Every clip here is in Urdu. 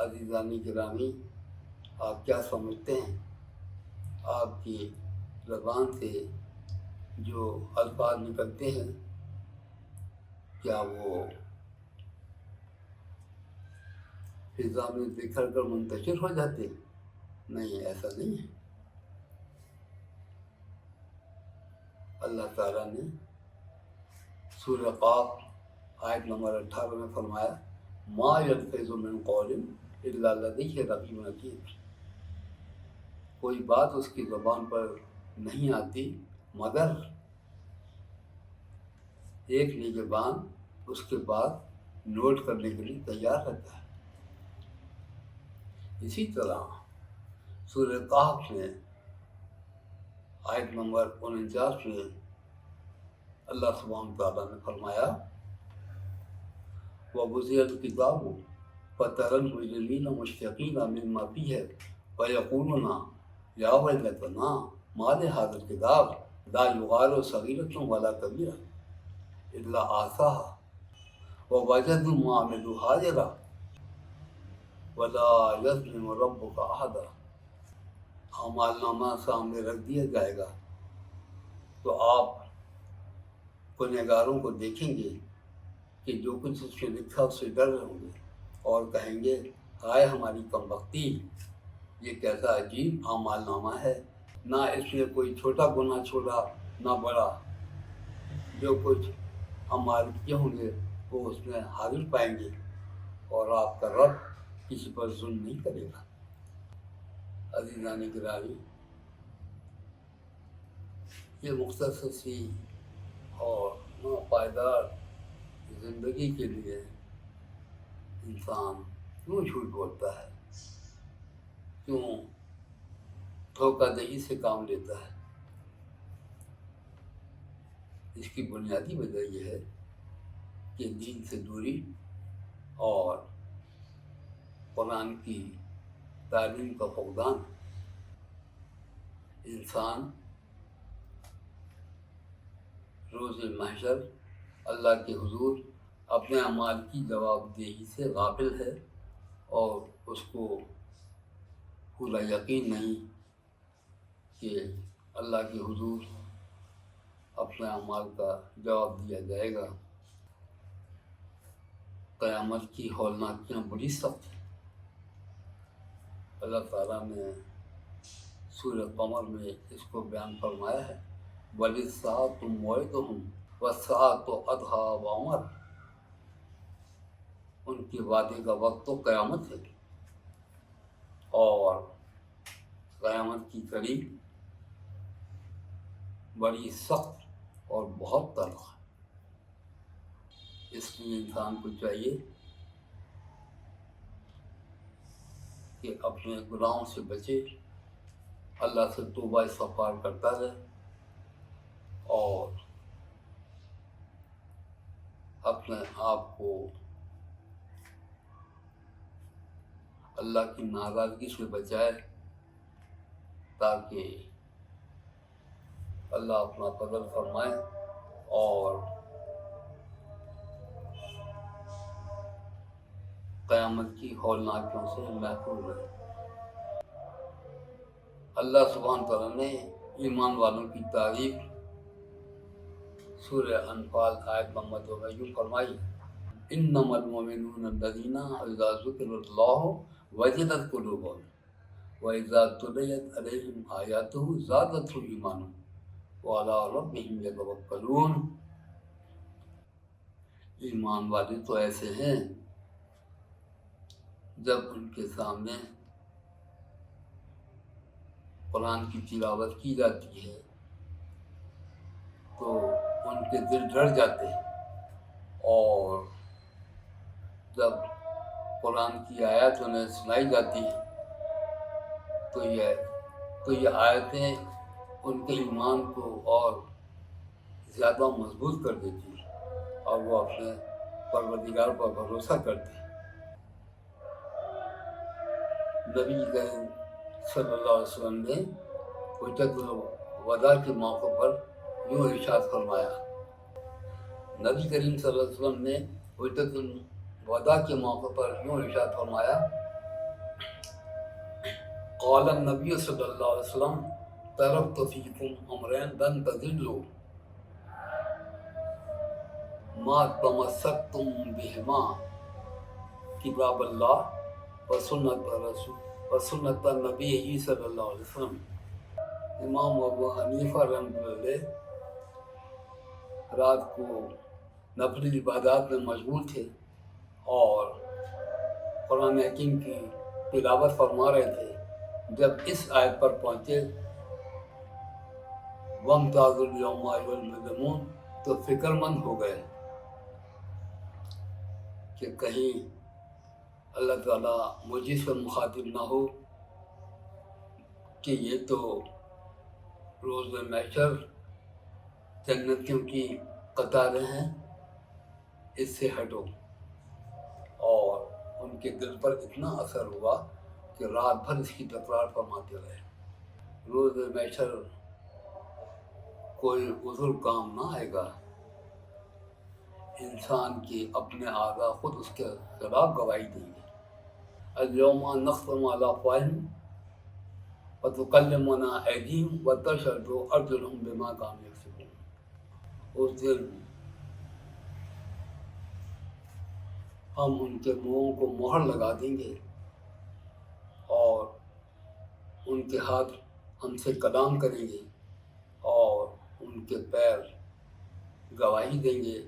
عزیزان گرامی، آپ کیا سمجھتے ہیں آپ کی زبان سے جو الفاظ نکلتے ہیں کیا وہ فضا میں بکھر کر منتشر ہو جاتے؟ نہیں، ایسا نہیں ہے۔ اللہ تعالیٰ نے سورہ قاف آیت نمبر 18 میں فرمایا ما یلفظ من قول الا لدیہ رقیب عتید، کوئی بات اس کی زبان پر نہیں آتی مگر ایک نگہبان اس کے بعد نوٹ کرنے کے لیے تیار رہتا ہے۔ اسی طرح سورہ کہف میں آیت نمبر 49 میں اللہ سبحانہ تعالیٰ نے فرمایا وَوُضِعَ الْكِتَابُ فَتَرَى الْمُجْرِمِينَ مُشْفِقِينَ مِمَّا فِيهِ وَيَقُولُونَ يَا وَيْلَتَنَا مَا لِهَٰذَا الْكِتَابِ لَا يُغَادِرُ صَغِيرَةً وَلَا كَبِيرَةً إِلَّا أَحْصَاهَا وَوَجَدُوا مَا عَمِلُوا حَاضِرًا وَلَا يَظْلِمُ رَبُّكَ أَحَدًا، اعمال نامہ سامنے رکھ دیا جائے گا تو آپ گنہگاروں کو دیکھیں گے کہ جو کچھ اس میں لکھا اس سے ڈر رہے ہوں گے اور کہیں گے ہائے ہماری کم بختی، یہ کیسا عجیب اعمال نامہ ہے، نہ اس میں کوئی چھوٹا گناہ چھوڑا نہ بڑا، جو کچھ اعمال کیے ہوں گے وہ اس میں حاضر پائیں گے، اور آپ کا رب کسی پر ظلم نہیں کرے گا۔ عزیزان گرامی، یہ مختصر سی اور پائیدار زندگی کے لیے انسان کیوں جھوٹ بولتا ہے، کیوں دھوکہ دہی سے کام لیتا ہے؟ اس کی بنیادی وجہ یہ ہے کہ دین سے دوری اور قرآن کی تعلیم کا فقدان۔ انسان روز محشر اللہ کے حضور اپنے اعمال کی جواب دہی سے غافل ہے، اور اس کو پورا یقین نہیں کہ اللہ کے حضور اپنے اعمال کا جواب دیا جائے گا۔ قیامت کی ہولناکیاں بڑی سخت ہیں۔ اللہ تعالیٰ نے سورہ قمر میں اس کو بیان فرمایا ہے وَلِلسَّاعَةُ مَوْعِدُهُمْ وَالسَّاعَةُ أَدْهَىٰ وَأَمَرُ، ان کے وعدے کا وقت تو قیامت ہے، اور قیامت کی گھڑی بڑی سخت اور بہت تلخ ہے۔ اس لیے انسان کو چاہیے کہ اپنے گناہوں سے بچے، اللہ سے توبہ استغفار کرتا رہے، اور اپنے آپ کو اللہ کی ناراضگی سے بچائے، تاکہ اللہ اپنا فضل فرمائے اور قیامت کی ہولناکیوں سے محفوظ رہے۔ اللہ سبحانہ تعالیٰ نے ایمان والوں کی تعریف سورہ انفال آیت نمبر 2 میں یوں فرمائی انما المؤمنون الذین اذا ذکر اللہ وجلت قلوبهم واذا تلیت علیہم آیاتہ زادتهم ایمانا وعلی ربهم یتوکلون۔ ایمان والے تو ایسے ہیں جب ان کے سامنے قرآن کی تلاوت کی جاتی ہے تو ان کے دل ڈر جاتے ہیں، اور جب قرآن کی آیات انہیں سنائی جاتی ہیں تو یہ آیتیں ان کے ایمان کو اور زیادہ مضبوط کر دیتی ہیں، اور وہ اپنے پروردگار پر بھروسہ کرتے ہیں۔ نبی کریم صلی اللہ علیہ وسلم نے حجۃ الوداع کے موقع پر یوں ارشاد فرمایا، نبی کریم صلی اللہ علیہ وسلم نے حجۃ الوداع کے موقع پر یوں ارشاد فرمایا قال النبی صلی اللہ علیہ وسلم ترکت فیکم امرین لن تضلوا ما تمسکتم بہما کتاب اللہ و سنت النبی صلی اللہ علیہ وسلم۔ امام ابو حنیفہ رحمۃ اللہ علیہ رات کو نفلی عبادات میں مشغول تھے اور قرآن حکیم کی تلاوت فرما رہے تھے۔ جب اس آیت پر پہنچے وَامْتَازُوا الْيَوْمَ أَيُّهَا الْمُجْرِمُونَ تو فکر مند ہو گئے کہ کہیں اللہ تعالیٰ مجھے سے مخاطب نہ ہو کہ یہ تو روز محشر جنتیوں کی قطاریں ہیں، اس سے ہٹو۔ اور ان کے دل پر اتنا اثر ہوا کہ رات بھر اس کی تکرار فرماتے رہے۔ روز محشر کوئی عذر کام نہ آئے گا، انسان کے اپنے اعضاء خود اس کے خلاف گواہی دیں گے۔ اليوم نختم علی افواہہم وتکلمنا ایدیہم وتشہد ارجلہم بما کانوا یکسبون۔ اس دن ہم ان کے منہوں کو مہر لگا دیں گے اور ان کے ہاتھ ہم سے کلام کریں گے اور ان کے پیر گواہی دیں گے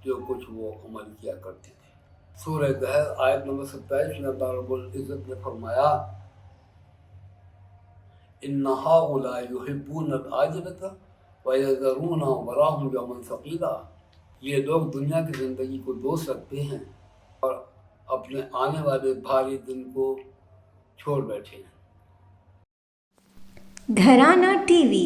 جو کچھ وہ عمل کیا کرتے تھے۔ سورہ دہر آیت نمبر 27 میں اللہ رب العزت نے فرمایا ان ہؤلاء یحبون العاجلۃ ویذرون وراءہم یوما ثقیلا۔ یہ لوگ دنیا کی زندگی کو دوست رکھتے ہیں اور اپنے آنے والے بھاری دن کو چھوڑ بیٹھے ہیں۔ گھرانہ ٹی وی